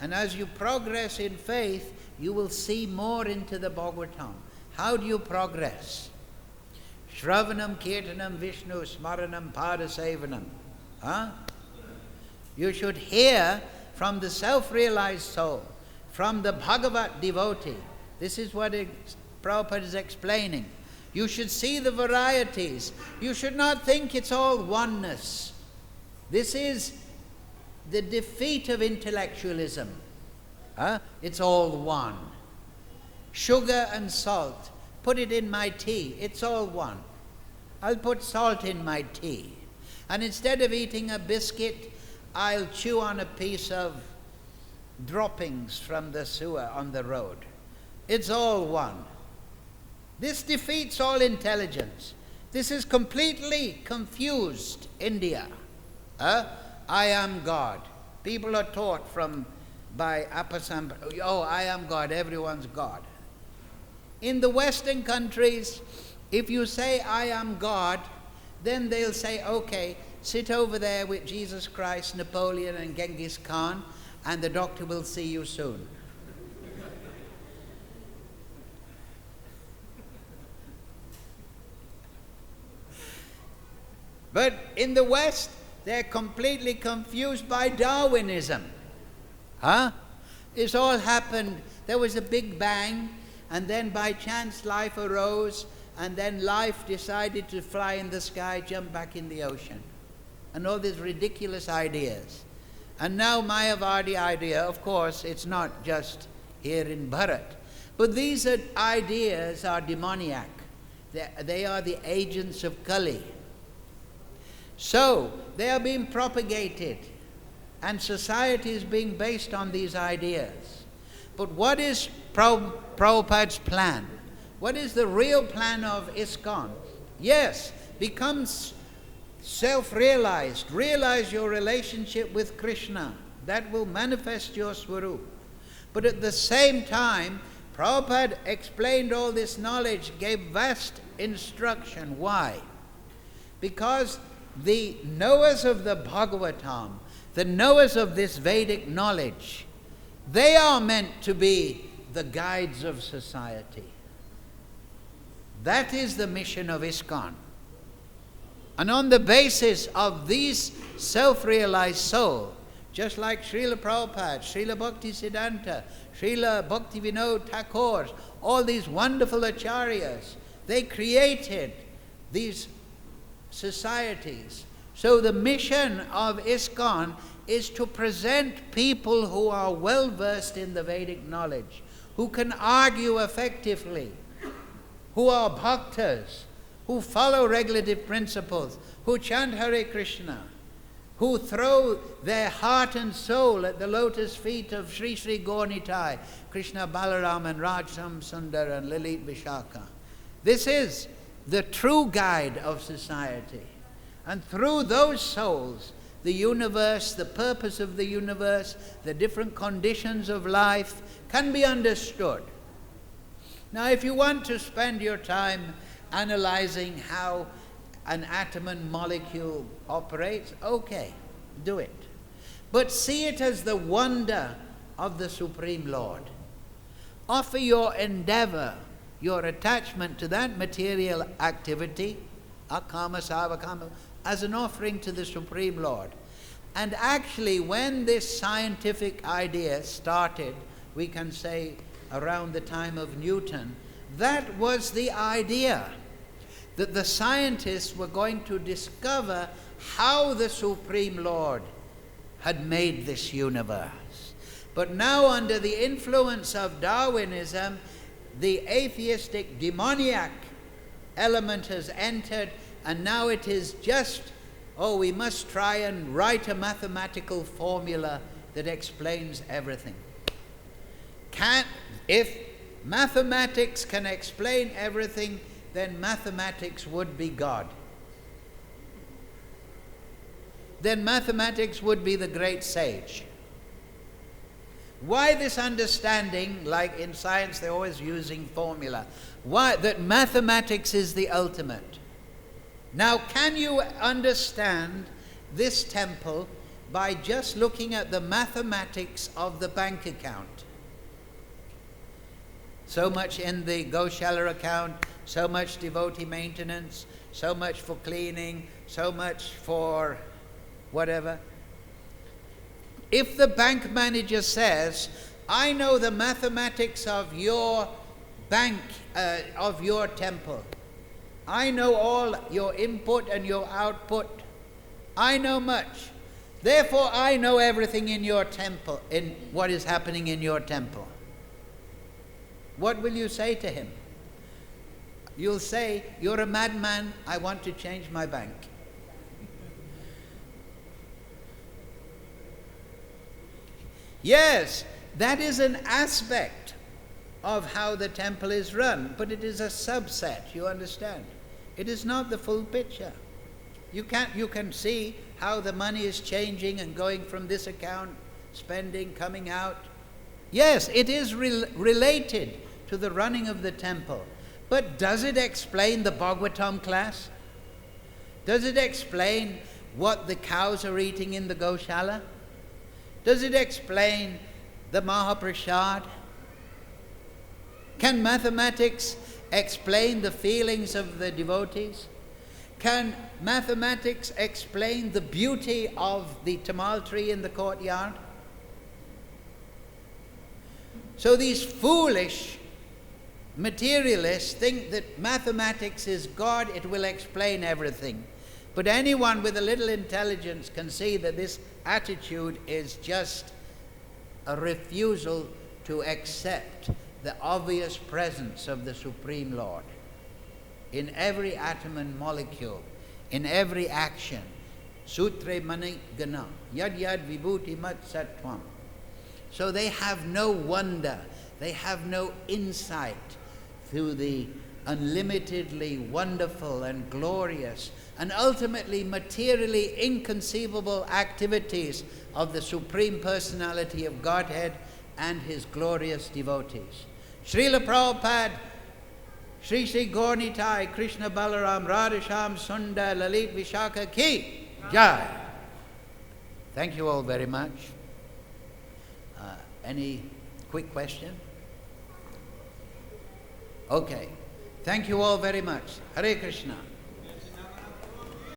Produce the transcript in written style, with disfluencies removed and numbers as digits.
And as you progress in faith, you will see more into the Bhagavatam. How do you progress? Shravanam, Kirtanam, Vishnu, Smaranam, Padasevanam. You should hear from the self-realized soul, from the Bhagavat devotee. This is what Prabhupada is explaining. You should see the varieties. You should not think it's all oneness. This is the defeat of intellectualism. It's all one. Sugar and salt, put it in my tea, it's all one. I'll put salt in my tea. And instead of eating a biscuit, I'll chew on a piece of droppings from the sewer on the road. It's all one. This defeats all intelligence. This is completely confused India. I am God. People are taught by Apasam, I am God, everyone's God. In the Western countries, if you say, I am God, then they'll say, okay, sit over there with Jesus Christ, Napoleon, and Genghis Khan, and the doctor will see you soon. But in the West, they're completely confused by Darwinism. It's all happened. There was a big bang, and then by chance life arose, and then life decided to fly in the sky, jump back in the ocean. And all these ridiculous ideas. And now Mayavadi idea, of course, it's not just here in Bharat. But these ideas are demoniac. They are the agents of Kali. So, they are being propagated, and society is being based on these ideas. But what is Prabhupada's plan? What is the real plan of ISKCON? Yes, become self-realized. Realize your relationship with Krishna. That will manifest your Swarup. But at the same time, Prabhupada explained all this knowledge, gave vast instruction. Why? Because the knowers of the Bhagavatam, the knowers of this Vedic knowledge, they are meant to be the guides of society. That is the mission of ISKCON. And on the basis of these self-realized soul, just like Srila Prabhupada, Srila Bhakti Siddhanta, Srila Bhakti Vinod Thakur, all these wonderful acharyas, they created these societies. So the mission of ISKCON is to present people who are well versed in the Vedic knowledge, who can argue effectively, who are bhaktas, who follow regulative principles, who chant Hare Krishna, who throw their heart and soul at the lotus feet of Sri Sri Gaurnitai, Krishna Balaram and Rajam Sundar and Lalit Vishaka. This is the true guide of society. And through those souls, the universe, the purpose of the universe, the different conditions of life can be understood. Now, if you want to spend your time analyzing how an atom and molecule operates, okay, do it. But see it as the wonder of the Supreme Lord. Offer your endeavor, your attachment to that material activity, akama, savakama, as an offering to the Supreme Lord. And actually, when this scientific idea started, we can say around the time of Newton, that was the idea, that the scientists were going to discover how the Supreme Lord had made this universe. But now, under the influence of Darwinism, the atheistic, demoniac element has entered, and now it is just, we must try and write a mathematical formula that explains everything. If mathematics can explain everything, then mathematics would be God. Then mathematics would be the great sage. Why this understanding, like in science they're always using formula, why that mathematics is the ultimate? Now, can you understand this temple by just looking at the mathematics of the bank account. So much in the Goshala account, so much devotee maintenance, so much for cleaning, so much for whatever. If the bank manager says, I know the mathematics of your bank, of your temple. I know all your input and your output. I know much. Therefore, I know everything in your temple, in what is happening in your temple. What will you say to him? You'll say, you're a madman, I want to change my bank. Yes, that is an aspect of how the temple is run, but it is a subset, you understand? It is not the full picture. You can see how the money is changing and going from this account, spending, coming out. Yes, it is related to the running of the temple. But does it explain the Bhagavatam class? Does it explain what the cows are eating in the Goshala? Does it explain the Mahaprasad? Can mathematics explain the feelings of the devotees? Can mathematics explain the beauty of the tamal tree in the courtyard? So these foolish materialists think that mathematics is God, it will explain everything. But anyone with a little intelligence can see that this attitude is just a refusal to accept the obvious presence of the Supreme Lord in every atom and molecule, in every action. Sutre mani gana, yad yad vibhuti mat sattvam. So they have no wonder, they have no insight through the unlimitedly wonderful and glorious and ultimately materially inconceivable activities of the Supreme Personality of Godhead and His glorious devotees. Srila Prabhupada, Sri Sri Gaurnitai, Krishna Balaram, Radhasham, Sundar, Lalit Vishaka Ki Jai. Thank you all very much. Any quick question? Okay. Thank you all very much. Hare Krishna.